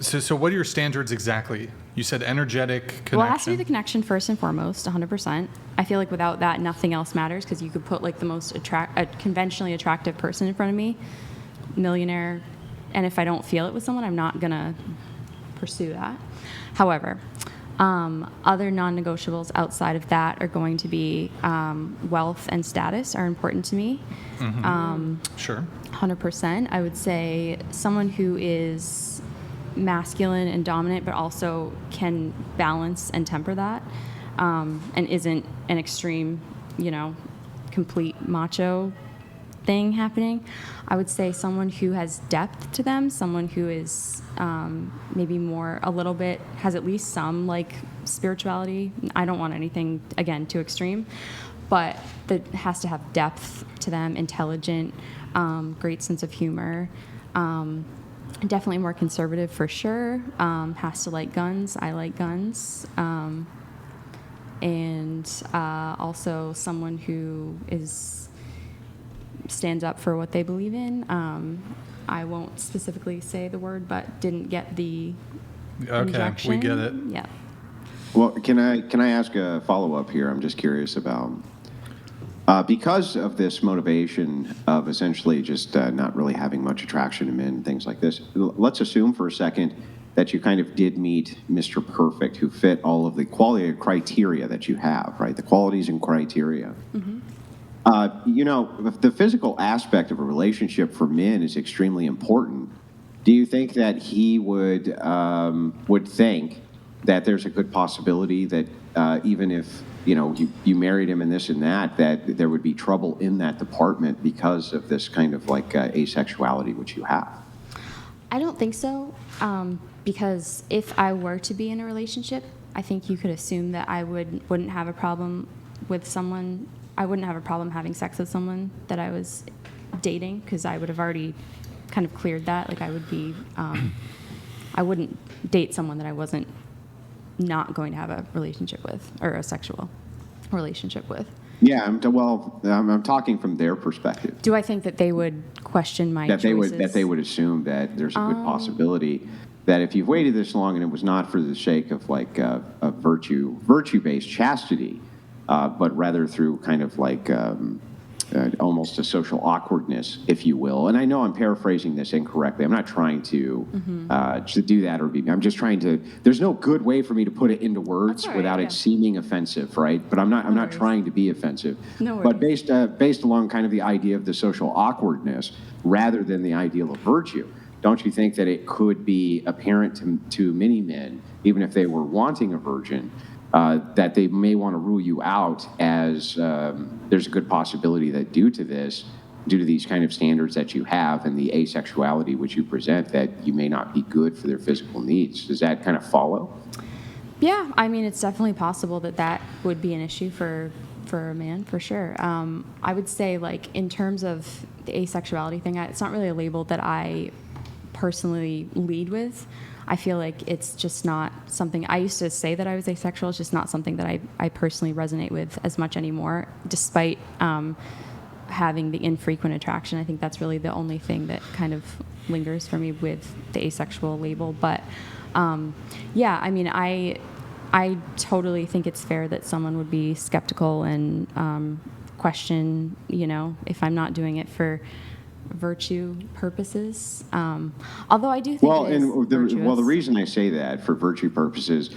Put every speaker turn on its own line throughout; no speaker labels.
So what are your standards exactly? You said energetic connection.
Well, it has to be the connection first and foremost, 100%. I feel like without that, nothing else matters, because you could put like the most conventionally attractive person in front of me, millionaire, and if I don't feel it with someone, I'm not gonna pursue that. However, other non-negotiables outside of that are going to be wealth and status are important to me.
Sure.
100%. I would say someone who is masculine and dominant, but also can balance and temper that, and isn't an extreme, complete macho thing happening. I would say someone who has depth to them, someone who is maybe more, a little bit, has at least some like spirituality. I don't want anything, again, too extreme, but that has to have depth to them, intelligent, great sense of humor. Definitely more conservative for sure. Has to like guns. I like guns. And also someone who stands up for what they believe in. I won't specifically say the word, but didn't get the injection.
We get it.
Yeah.
Well, can I ask a follow-up here? I'm just curious about, because of this motivation of essentially just not really having much attraction to men and things like this, let's assume for a second that you kind of did meet Mr. Perfect, who fit all of the quality criteria that you have, right? The qualities and criteria. Mm-hmm. The physical aspect of a relationship for men is extremely important. Do you think that he would think that there's a good possibility that even if you married him and this and that there would be trouble in that department because of this kind of like asexuality which you have?
I don't think so, because if I were to be in a relationship, I think you could assume that I wouldn't have a problem with someone. I wouldn't have a problem having sex with someone that I was dating, because I would have already kind of cleared that. Like I would be, I wouldn't date someone that I wasn't not going to have a relationship with, or a sexual relationship with.
Yeah, I'm talking from their perspective.
Do I think that they would question my
choices?
That
they would assume that there's a good possibility that if you've waited this long and it was not for the sake of like a virtue-based chastity, but rather through kind of like almost a social awkwardness, if you will. And I know I'm paraphrasing this incorrectly. I'm not trying to do that I'm just trying to. There's no good way for me to put it into words without it seeming offensive, right? But I'm not trying to be offensive.
No worries.
But based along kind of the idea of the social awkwardness rather than the ideal of virtue. Don't you think that it could be apparent to many men, even if they were wanting a virgin, that they may want to rule you out as there's a good possibility that due to these kind of standards that you have and the asexuality which you present, that you may not be good for their physical needs? Does that kind of follow?
Yeah, I mean, it's definitely possible that would be an issue for a man, for sure. I would say, like, in terms of the asexuality thing, it's not really a label that I personally lead with. I feel like it's just not something. I used to say that I was asexual. It's just not something that I personally resonate with as much anymore, despite having the infrequent attraction. I think that's really the only thing that kind of lingers for me with the asexual label. But yeah, I mean, I totally think it's fair that someone would be skeptical and question, if I'm not doing it for virtue purposes. Although I do think
the reason I say that for virtue purposes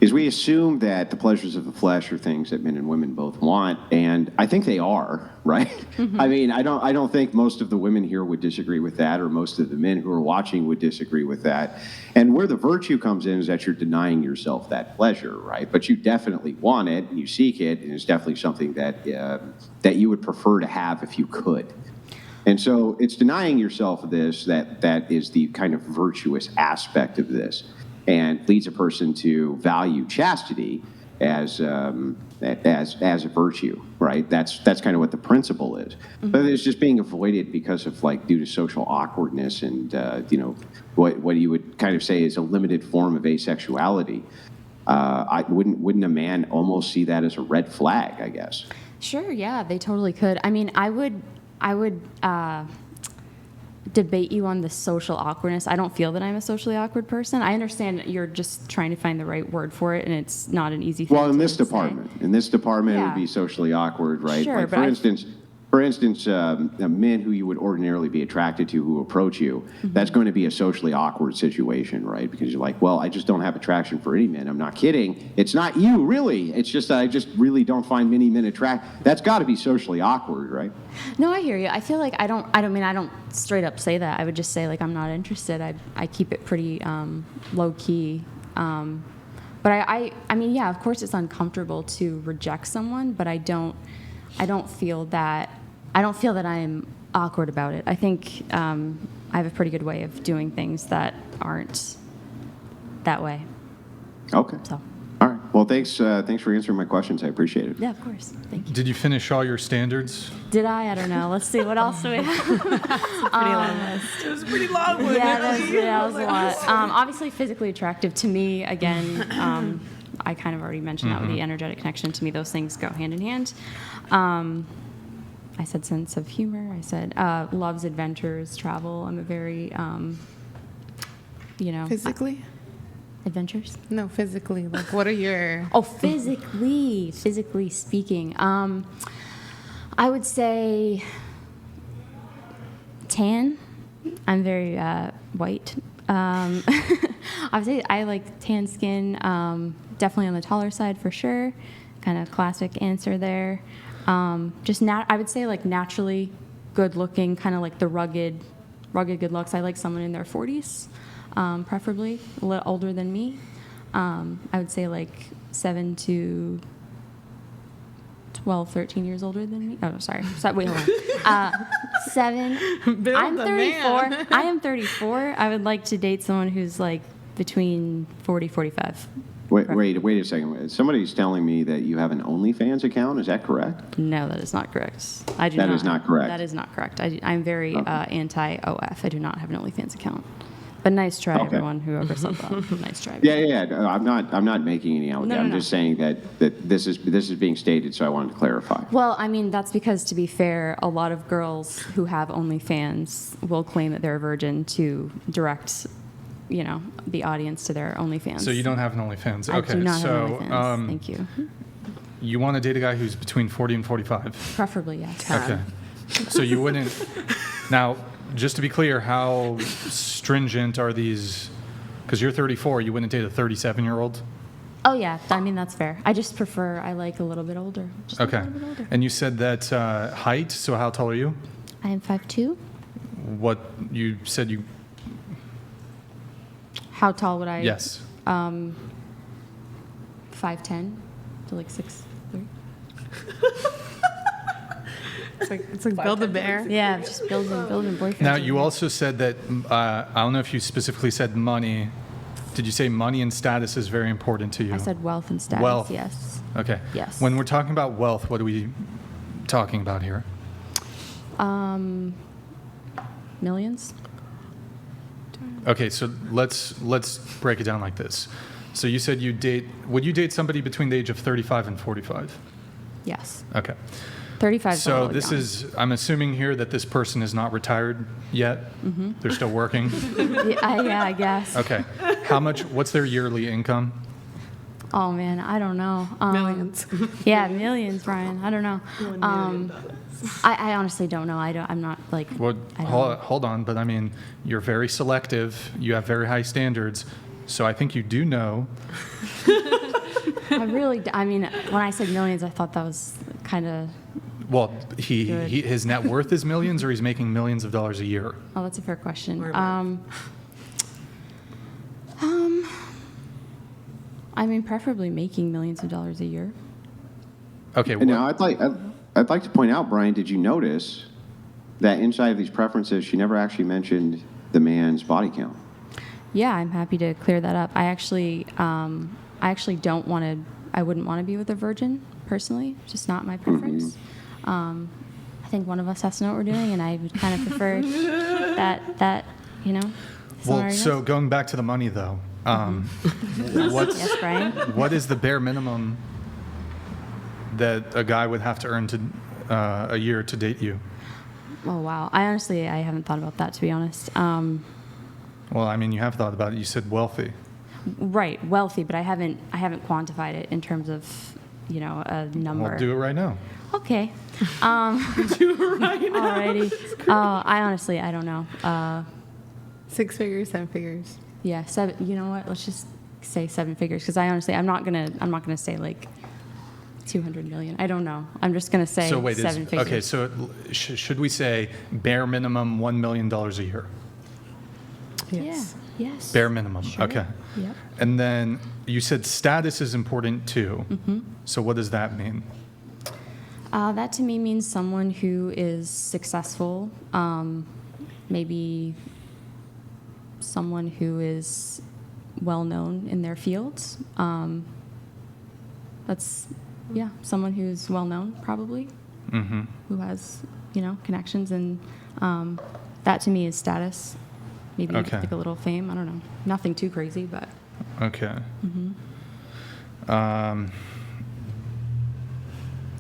is we assume that the pleasures of the flesh are things that men and women both want, and I think they are, right? Mm-hmm. I mean, I don't think most of the women here would disagree with that, or most of the men who are watching would disagree with that. And where the virtue comes in is that you're denying yourself that pleasure, right? But you definitely want it, and you seek it, and it's definitely something that you would prefer to have if you could. And so it's denying yourself of this that is the kind of virtuous aspect of this, and leads a person to value chastity as a virtue, right? That's kind of what the principle is. Mm-hmm. But it's just being avoided because of due to social awkwardness and what you would kind of say is a limited form of asexuality. Wouldn't a man almost see that as a red flag, I guess? Sure,
yeah, they totally could. I mean, I would debate you on the social awkwardness. I don't feel that I'm a socially awkward person. I understand you're just trying to find the right word for it, and it's not an easy thing.
Well, in
to
this
say.
department, it
Yeah.
would be socially awkward, right?
Sure,
Like,
but
for instance, men who you would ordinarily be attracted to who approach you, that's going to be a socially awkward situation, right? Because you're like, well, I just don't have attraction for any men. I'm not kidding. It's not you, really. It's just that I just really don't find many men attractive. That's got to be socially awkward, right?
No, I hear you. I feel like I don't straight up say that. I would just say like I'm not interested. I keep it pretty low key. But I mean, yeah, of course it's uncomfortable to reject someone, but I don't feel that I'm awkward about it. I think I have a pretty good way of doing things that aren't that way.
Okay.
So,
All right. Well, thanks for answering my questions. I appreciate it.
yeah, of course. Thank you.
Did you finish all your standards?
Did I? I don't know. Let's see. What else do we have?
It was a pretty long one.
Yeah, that was a lot. Obviously, physically attractive to me. Again, I kind of already mentioned that with the energetic connection. To me, those things go hand in hand. I said sense of humor. I said loves adventures, travel. I'm a very,
Physically?
adventures.
No, physically. Like, what are your...
Oh, physically speaking, I would say tan. I'm very white. I would say I like tan skin. Definitely on the taller side for sure. Kind of classic answer there. I would say like naturally good looking, kind of like the rugged good looks. I like someone in their 40s, preferably a little older than me. I would say like 7 to 12, 13 years older than me. Oh, sorry. Wait, hold on. 7.
Build
I'm
the
34.
man.
I am 34. I would like to date someone who's like between 40, 45.
Wait a second. Somebody's telling me that you have an OnlyFans account. Is that correct?
No, that is not correct. I do
That
not.
is not correct.
That is not correct. I'm very anti-OF. I do not have an OnlyFans account. But nice try,
Okay.
everyone, whoever said that. Nice try.
Yeah. No, I'm not making any out.
No,
I'm
no.
just saying that this is being stated, so I wanted to clarify.
Well, I mean, that's because, to be fair, a lot of girls who have OnlyFans will claim that they're a virgin to direct, the audience to their OnlyFans.
So you don't have an OnlyFans.
I
Okay.
do not
so
have an OnlyFans. Thank you.
you want to date a guy who's between 40 and 45.
Preferably, yes.
Okay. So you wouldn't. Now, just to be clear, how stringent are these? Because you're 34, you wouldn't date a 37-year-old?
Oh, yeah. I mean, that's fair. I just prefer, I like a little bit older. Just
Okay.
A little bit older.
And you said that height, so how tall are you?
I am 5'2".
What you said you.
How tall would I?
Yes.
5'10", to like 6'3".
It's like Build a Bear.
Yeah, just building boyfriends.
Now, you also said that, I don't know if you specifically said money. Did you say money and status is very important to you?
I said wealth and status.
Wealth.
Yes.
Okay.
Yes.
When we're talking about wealth, what are we talking about here?
Millions.
Okay, so let's break it down like this. So you said would you date somebody between the age of 35 and 45?
Yes.
Okay.
35.
So I'm assuming here that this person is not retired yet? Mm-hmm. They're still working?
Yeah, I guess.
Okay. What's their yearly income?
Oh man, I don't know.
Millions.
Yeah, millions, Brian. I don't know. I honestly don't know. I'm not like.
Well,
I don't know.
hold on, but I mean, you're very selective. You have very high standards. So I think you do know.
I mean, when I said millions, I thought that was kind of.
Well,
Good.
his net worth is millions, or he's making millions of dollars a year?
Oh, that's a fair question.
Or both.
I mean, preferably making millions of dollars a year.
Okay.
And now I'd like to point out, Brian, did you notice that inside of these preferences, she never actually mentioned the man's body count?
Yeah, I'm happy to clear that up. I actually don't want to. I wouldn't want to be with a virgin personally. Just not my preference. I think one of us has to know what we're doing, and I would kind of prefer that
Well, so going back to the money, though,
yes, Brian.
what is the bare minimum that a guy would have to earn a year to date you?
Oh wow. I haven't thought about that, to be honest.
Well, I mean, you have thought about it. You said wealthy.
Right, wealthy, but I haven't quantified it in terms of, a number.
We'll do it right now.
Okay. Do it right now. Alrighty. I don't know.
6 figures, 7 figures.
Yeah, 7. You know what? Let's just say 7 figures, because I'm not gonna say like 200 million. I don't know. I'm just gonna say
So wait,
7 figures.
okay, so should we say bare minimum $1 million a year?
Yes.
Yeah. Yes.
Bare minimum.
Sure.
Okay.
Yep.
And then you said status is important too.
Mm-hmm.
So what does that mean?
That to me means someone who is successful, maybe someone who is well known in their fields. Someone who's well known probably,
Mm-hmm.
who has connections, and that to me is status. Maybe
Okay.
like a little fame. I don't know. Nothing too crazy, but.
Okay.
Mm-hmm.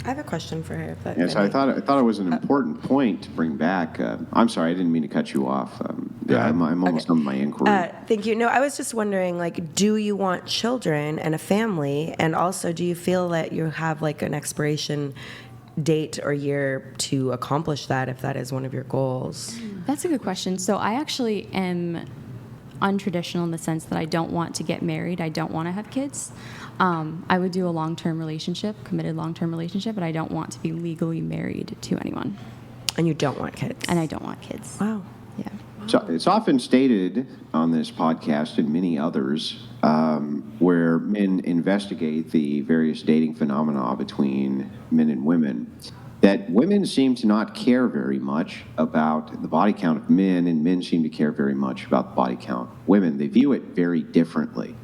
I have a question for her. If that,
Yes, I thought it was an important point to bring back. I'm sorry, I didn't mean to cut you off. I'm almost done with my inquiry.
Thank you. No, I was just wondering, like, do you want children and a family? And also, do you feel that you have, like, an expiration date or year to accomplish that, if that is one of your goals?
That's a good question. So I actually am untraditional in the sense that I don't want to get married. I don't want to have kids. I would do a long-term relationship, committed long-term relationship, but I don't want to be legally married to anyone.
And you don't want kids?
And I don't want kids.
Wow.
Yeah.
So it's often stated on this podcast and many others where men investigate the various dating phenomena between men and women, that women seem to not care very much about the body count of men, and men seem to care very much about the body count of women. They view it very differently.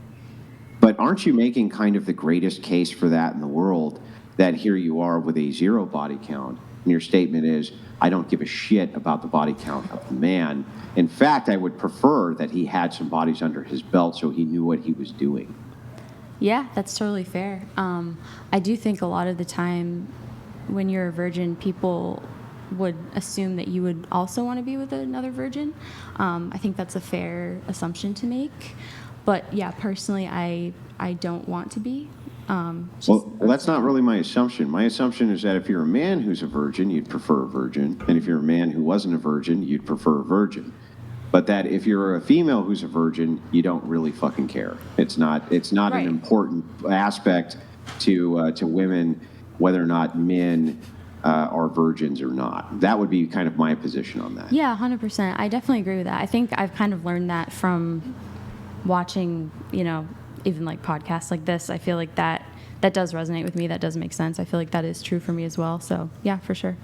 But aren't you making kind of the greatest case for that in the world, that here you are with a 0 body count, and your statement is, I don't give a shit about the body count of the man. In fact, I would prefer that he had some bodies under his belt so he knew what he was doing.
Yeah, that's totally fair. I do think a lot of the time when you're a virgin, people would assume that you would also want to be with another virgin. I think that's a fair assumption to make. But yeah, personally, I don't want to be.
Well, that's not really my assumption. My assumption is that if you're a man who's a virgin, you'd prefer a virgin. And if you're a man who wasn't a virgin, you'd prefer a virgin. But that if you're a female who's a virgin, you don't really fucking care. It's not
Right.
an important aspect to women whether or not men are virgins or not. That would be kind of my position on that.
Yeah, 100%. I definitely agree with that. I think I've kind of learned that from watching, even like podcasts like this. I feel like that does resonate with me. That does make sense. I feel like that is true for me as well. So yeah, for sure.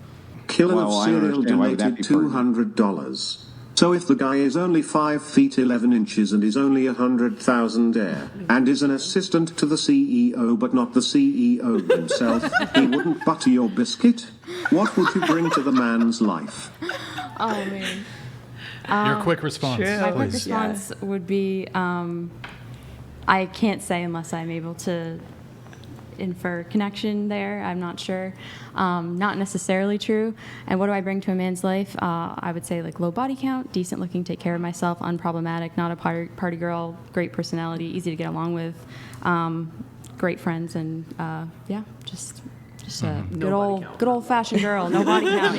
Kilo
Well,
of
I don't
cereal
understand why would that
donated
be pertinent.
$200. So if the guy is only 5 feet 11 inches and is only 100,000 air, and is an assistant to the CEO but not the CEO himself, he wouldn't butter your biscuit? What would you bring to the man's life?
Oh, man.
Your quick response,
true.
My quick
please.
response would be, I can't say unless I'm able to infer connection there. I'm not sure. Not necessarily true. And what do I bring to a man's life? I would say like low body count, decent looking, take care of myself, unproblematic, not a party girl, great personality, easy to get along with, great friends, and just a good old fashioned girl, no body count.